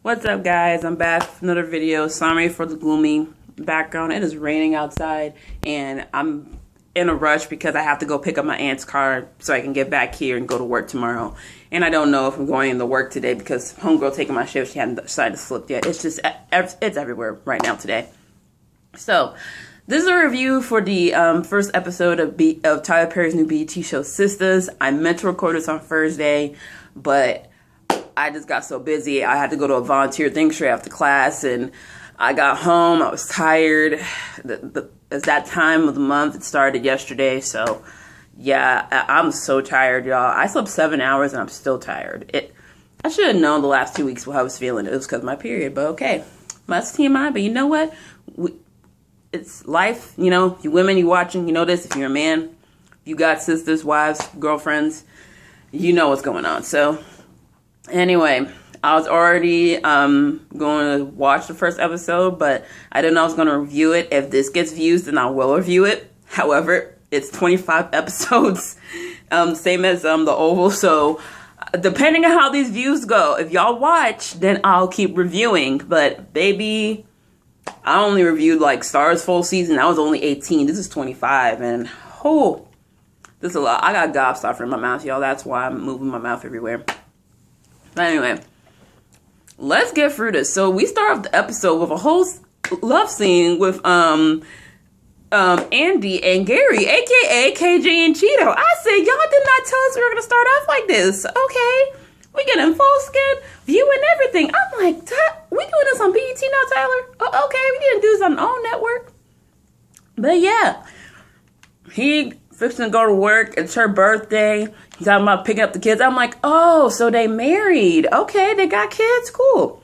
What's up, guys? I'm back with another video. Sorry for the gloomy background. It is raining outside and I'm in a rush because I have to go pick up my aunt's car so I can get back here and go to work tomorrow. And I don't know if I'm going into work today because homegirl taking my shift, she hadn't decided to slip yet. It's just, it's everywhere right now today. So this is a review for the first episode of Tyler Perry's new BET show, Sistas. I meant to record this on Thursday, but I just got so busy. I had to go to a volunteer thing straight after class, and I got home. I was tired. It's that time of the month. It started yesterday, so yeah, I'm so tired, y'all. I slept 7 hours, and I'm still tired. I should have known the last 2 weeks what I was feeling. It was because of my period, but okay. That's TMI, but you know what? It's life, you know. You women, you watching, you know this. If you're a man, you got sisters, wives, girlfriends, you know what's going on. So anyway, I was already going to watch the first episode, but I didn't know I was going to review it. If this gets views, then I will review it. However, it's 25 episodes, same as the Oval. So depending on how these views go, if y'all watch, then I'll keep reviewing. But baby, I only reviewed like Star's full season. I was only 18. This is 25, and oh, this is a lot. I got gobstopper in my mouth, y'all. That's why I'm moving my mouth everywhere. But anyway, let's get through this. So we start off the episode with a whole love scene with Andy and Gary, aka KJ and Cheeto. I said, y'all did not tell us we were gonna start off like this. Okay, we getting full skin view and everything. I'm like, we doing this on BET now, Tyler? Oh, okay, we didn't do this on our own network. But yeah, he fixing to go to work. It's her birthday. He's talking about picking up the kids. I'm like, oh, so they married. Okay, they got kids. Cool.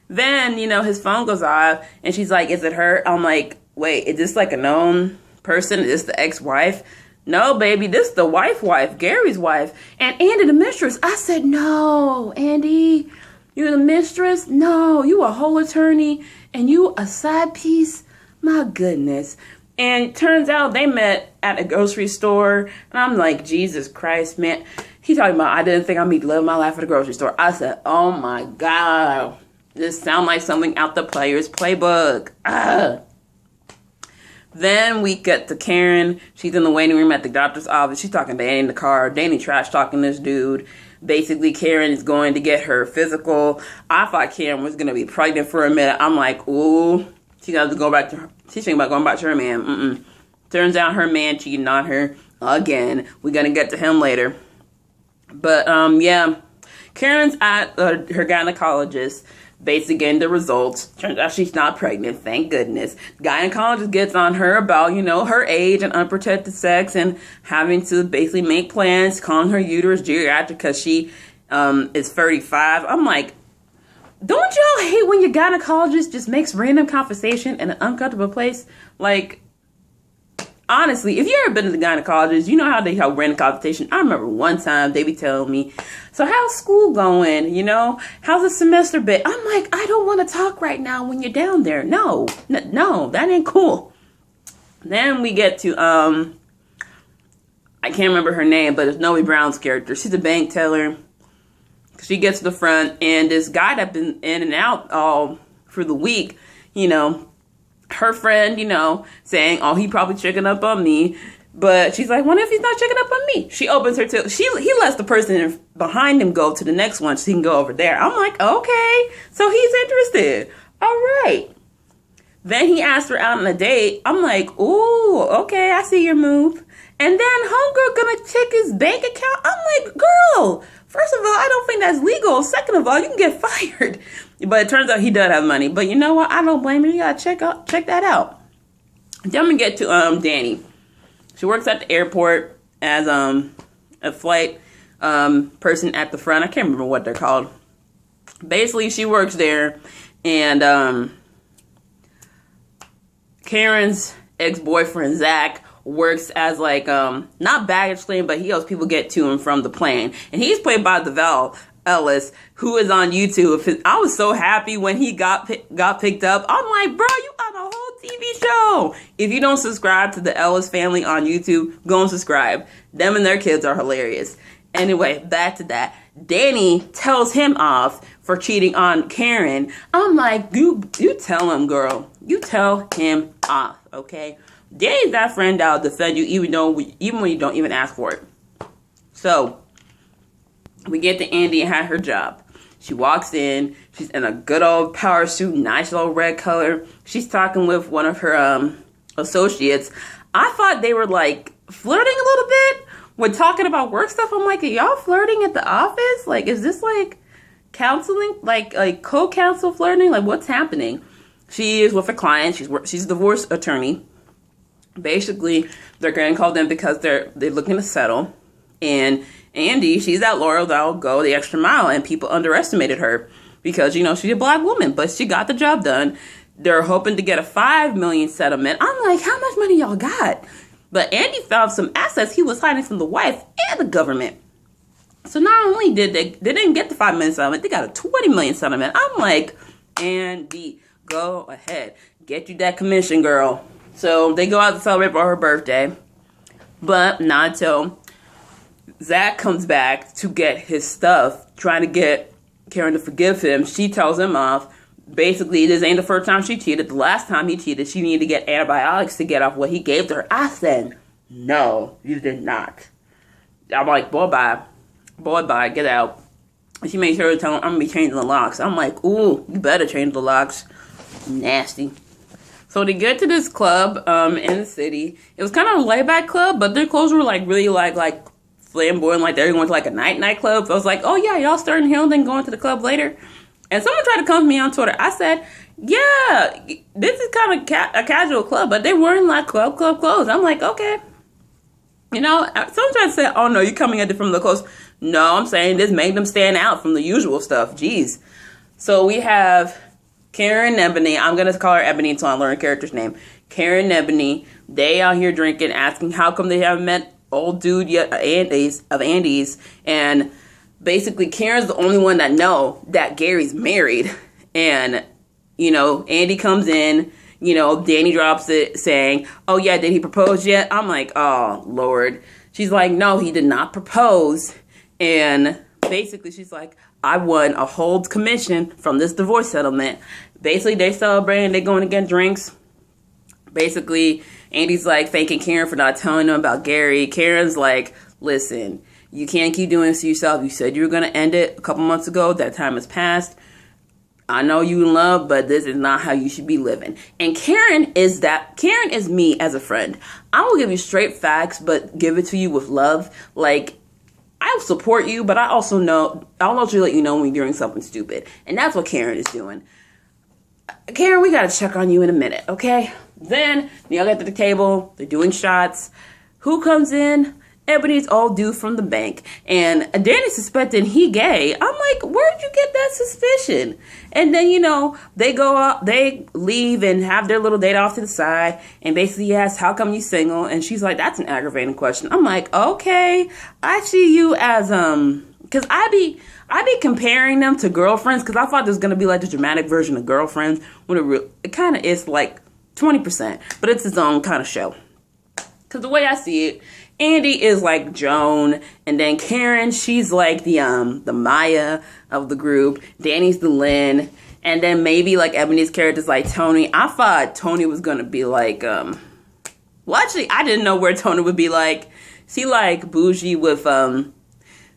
Then, you know, his phone goes off and she's like, is it her? I'm like, wait, is this like a known person? Is this the ex-wife? No, baby, this is the wife, Gary's wife. And Andy, the mistress. I said, no, Andy, you're the mistress? No, you a whole attorney and you a side piece? My goodness. And it turns out they met at a grocery store. And I'm like, Jesus Christ, man. He talking about, I didn't think I'd meet love of my life at a grocery store. I said, oh my God. This sounds like something out the Player's Playbook. Then we get to Karen. She's in the waiting room at the doctor's office. She's talking to Danny in the car. Danny trash talking this dude. Basically, Karen is going to get her physical. I thought Karen was going to be pregnant for a minute. I'm like, ooh. She got to go back to her. She's thinking about going back to her man. Turns out her man cheating on her again. We're going to get to him later. But, yeah. Karen's at her gynecologist, basically getting the results. Turns out she's not pregnant, thank goodness. Gynecologist gets on her about, you know, her age and unprotected sex and having to basically make plans, calling her uterus geriatric because she is 35. I'm like, don't y'all hate when your gynecologist just makes random conversation in an uncomfortable place? Like, honestly, if you ever been to the gynecologist, you know how they have random conversation. I remember one time they be telling me, so how's school going? You know, how's the semester been? I'm like, I don't want to talk right now when you're down there. No, that ain't cool. Then we get to, I can't remember her name, but it's Noe Brown's character. She's a bank teller. She gets to the front, and this guy that's been in and out all through the week, you know, her friend, you know, saying, oh, he probably checking up on me. But she's like, what if he's not checking up on me? She opens her till he lets the person behind him go to the next one so he can go over there. I'm like, okay, so he's interested. All right. Then he asked her out on a date. I'm like, ooh, okay, I see your move. And then homegirl gonna check his bank account. I'm like, girl, first of all, I don't think that's legal. Second of all, you can get fired. But it turns out he does have money. But you know what? I don't blame her. You gotta check that out. Then we get to Danny. She works at the airport as a flight person at the front. I can't remember what they're called. Basically, she works there, and Karen's ex-boyfriend Zach works as like not baggage claim, but he helps people get to and from the plane, and he's played by DeVal Ellis, who is on YouTube. I was so happy when he got picked up. I'm like, bro, you on a whole TV show. If you don't subscribe to the Ellis family on YouTube, go and subscribe. Them and their kids are hilarious. Anyway, back to that. Danny tells him off for cheating on Karen. I'm like, you tell him, girl. You tell him off, okay? Danny's that friend that'll defend you even when you don't even ask for it. So, we get to Andy and her job. She walks in. She's in a good old power suit, nice little red color. She's talking with one of her associates. I thought they were like flirting a little bit when talking about work stuff. I'm like, are y'all flirting at the office? Like, is this like counseling, like co-counsel flirting? Like, what's happening? She is with a client. She's a divorce attorney. Basically, they're getting called in because they're looking to settle. And Andy, she's that loyal that'll go the extra mile, and people underestimated her because, you know, she's a black woman, but she got the job done. They're hoping to get a $5 million settlement. I'm like, how much money y'all got? But Andy found some assets he was hiding from the wife and the government. So not only did they didn't get the $5 million settlement, they got a $20 million settlement. I'm like, Andy, go ahead, get you that commission, girl. So they go out to celebrate for her birthday, but not until Zach comes back to get his stuff, trying to get Karen to forgive him. She tells him off. Basically, this ain't the first time she cheated. The last time he cheated, she needed to get antibiotics to get off what he gave to her. I said, no, you did not. I'm like, boy, bye, get out. And she made sure to tell him, I'm going to be changing the locks. I'm like, ooh, you better change the locks. Nasty. So they get to this club in the city. It was kind of a laid-back club, but their clothes were like really like flamboyant, like they're going to like a nightclub. So I was like, oh yeah, y'all starting here and then going to the club later. And someone tried to come to me on Twitter. I said, yeah, this is kind of a casual club, but they're wearing like club clothes. I'm like, okay. You know, someone tried to say, oh no, you're coming at it from the clothes. No, I'm saying this made them stand out from the usual stuff. Jeez. So we have Karen and Ebony. I'm going to call her Ebony until I learn a character's name. Karen and Ebony, they out here drinking, asking how come they haven't met old dude yet of Andy's. And basically Karen's the only one that know that Gary's married. And, you know, Andy comes in, you know, Danny drops it saying, oh yeah, did he propose yet? I'm like, oh Lord. She's like, no, he did not propose. And basically she's like, I won a whole commission from this divorce settlement. Basically they celebrating, they going to get drinks. Basically Andy's like thanking Karen for not telling him about Gary. Karen's like, listen, you can't keep doing this to yourself. You said you were going to end it a couple months ago. That time has passed. I know you in love, but this is not how you should be living. And Karen is me as a friend. I will give you straight facts, but give it to you with love. Like, I'll support you, but I'll also let you know when you're doing something stupid. And that's what Karen is doing. Karen, we got to check on you in a minute, okay? Then, y'all get to the table. They're doing shots. Who comes in? Ebony's old dude from the bank. And Danny's suspecting he gay. I'm like, where'd you get that suspicion? And then, you know, they go out, they leave and have their little date off to the side. And basically he asks, how come you single? And she's like, that's an aggravating question. I'm like, okay, I see you as, because I be comparing them to Girlfriends, because I thought there was going to be like the dramatic version of Girlfriends, when it kind of is like 20%, but it's its own kind of show. Because the way I see it, Andy is like Joan, and then Karen, she's like the Maya of the group. Danny's the Lynn, and then maybe like Ebony's character's like Tony. I thought Tony was gonna be like, well, actually, I didn't know where Tony would be like. She like bougie with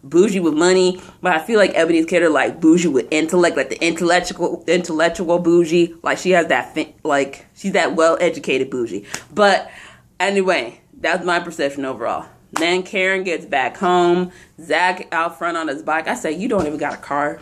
money, but I feel like Ebony's character like bougie with intellect, like the intellectual bougie. Like she has that like she's that well-educated bougie. But anyway. That's my perception overall. Then Karen gets back home. Zach out front on his bike. I say, you don't even got a car.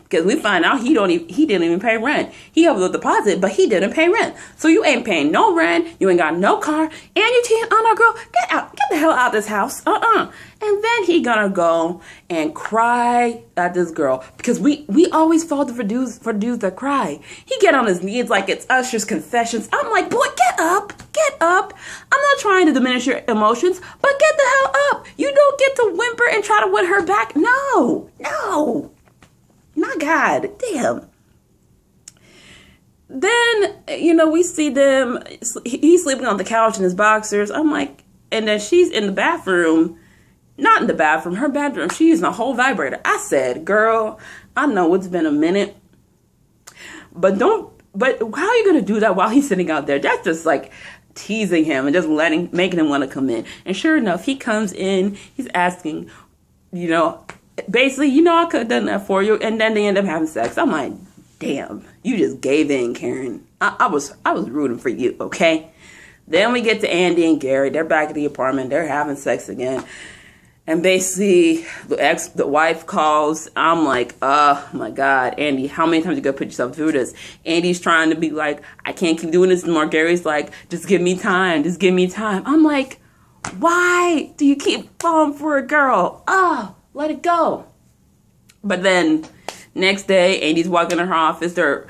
Because we find out he didn't even pay rent. He have a deposit, but he didn't pay rent. So you ain't paying no rent. You ain't got no car. And you cheating on our girl. Get out. Get the hell out of this house. And then he gonna go and cry at this girl. Because we always fall for dudes that cry. He get on his knees like it's Usher's Confessions. I'm like, boy, get up. Get up. I'm not trying to diminish your emotions, but get the hell up. You don't get to whimper and try to win her back. No. My God, damn. Then, you know, we see them, he's sleeping on the couch in his boxers. I'm like, and then she's in the bathroom, not in the bathroom, her bedroom. She's using a whole vibrator. I said, girl, I know it's been a minute, but how are you going to do that while he's sitting out there? That's just like teasing him and just making him want to come in. And sure enough, he comes in, he's asking, basically, I could have done that for you. And then they end up having sex. I'm like, damn, you just gave in, Karen. I was rooting for you, okay? Then we get to Andy and Gary. They're back at the apartment. They're having sex again. And basically, the wife calls. I'm like, oh my God, Andy, how many times you gotta put yourself through this? Andy's trying to be like, I can't keep doing this anymore. Gary's like, just give me time. Just give me time. I'm like, why do you keep falling for a girl? Oh, let it go. But then next day, Andy's walking in her office. Their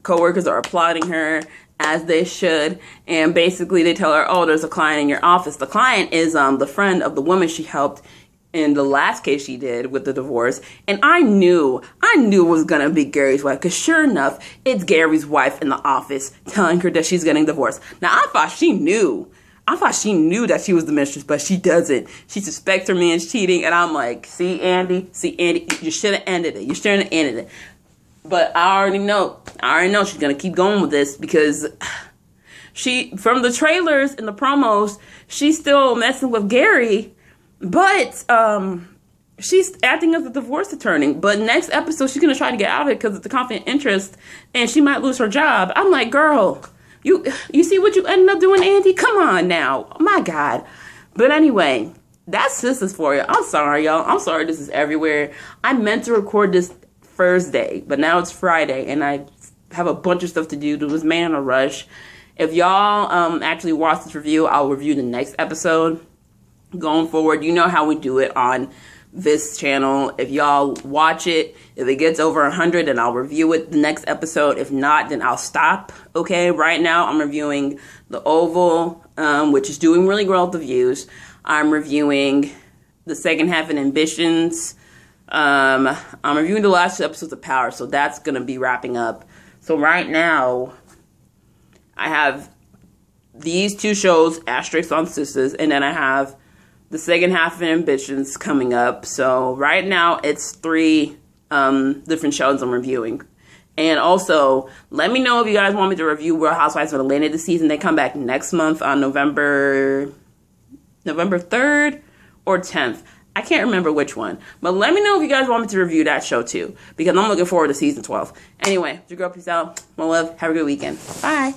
coworkers are applauding her, as they should, and basically they tell her, oh, there's a client in your office. The client is the friend of the woman she helped in the last case she did with the divorce. And I knew it was gonna be Gary's wife, because sure enough, it's Gary's wife in the office telling her that she's getting divorced. Now, I thought she knew that she was the mistress, but she doesn't. She suspects her man's cheating, and I'm like, see, Andy, you should have ended it. But I already know she's going to keep going with this, because from the trailers and the promos, she's still messing with Gary, but she's acting as a divorce attorney. But next episode, she's going to try to get out of it because it's a conflict of interest, and she might lose her job. I'm like, girl, you see what you ended up doing, Andy? Come on now. My God. But anyway, that's Sistas for you. I'm sorry, y'all. I'm sorry this is everywhere. I meant to record this Thursday, but now it's Friday, and I have a bunch of stuff to do. There was man in a rush. If y'all actually watch this review, I'll review the next episode. Going forward, you know how we do it on this channel. If y'all watch it, if it gets over 100, then I'll review it the next episode. If not, then I'll stop. Okay, right now I'm reviewing The Oval, which is doing really well with the views. I'm reviewing the second half of Ambitions. I'm reviewing the last two episodes of Power, so that's going to be wrapping up. So right now, I have these two shows, asterisks on Sistas, and then I have the second half of Ambitions coming up. So right now, it's 3 different shows I'm reviewing. And also, let me know if you guys want me to review Real Housewives of Atlanta this season. They come back next month on November 3rd or 10th. I can't remember which one. But let me know if you guys want me to review that show too, because I'm looking forward to season 12. Anyway, your girl, peace out. One love. Have a good weekend. Bye.